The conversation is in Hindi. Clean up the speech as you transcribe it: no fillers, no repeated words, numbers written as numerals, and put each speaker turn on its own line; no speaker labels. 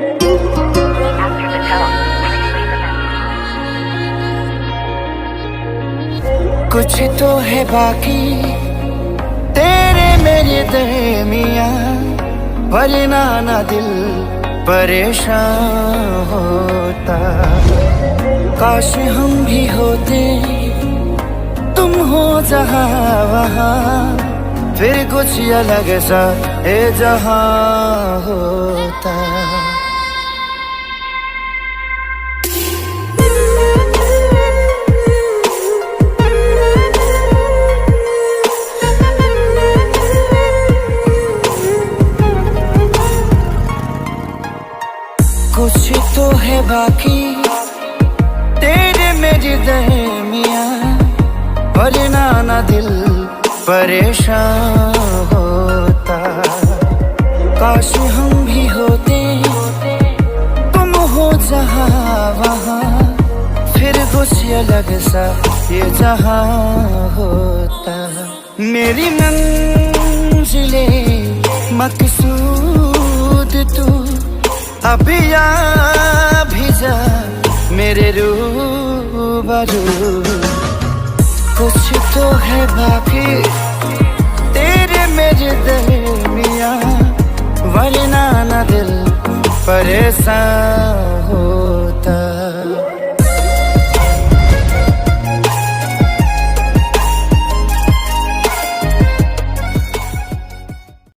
After the tone, please leave a message.
कुछ तो है बाकी तेरे मेरे दरमियां, वरना ना दिल परेशान होता। काश हम भी होते, तुम हो जहां वहां, फिर कुछ अलग सा ये जहां होता। कुछ तो है बाकी तेरे मेरे दरमियां, वरना ना दिल परेशान होता। काश हम भी होते, तुम हो जहां वहां, फिर कुछ अलग सा ये जहां होता। मेरी मंजिले मकसूद तू, अभी आ भी जा मेरे रूबरू। कुछ तो है बाकी तेरे मेरे दरमियां, वरना ना दिल परेशान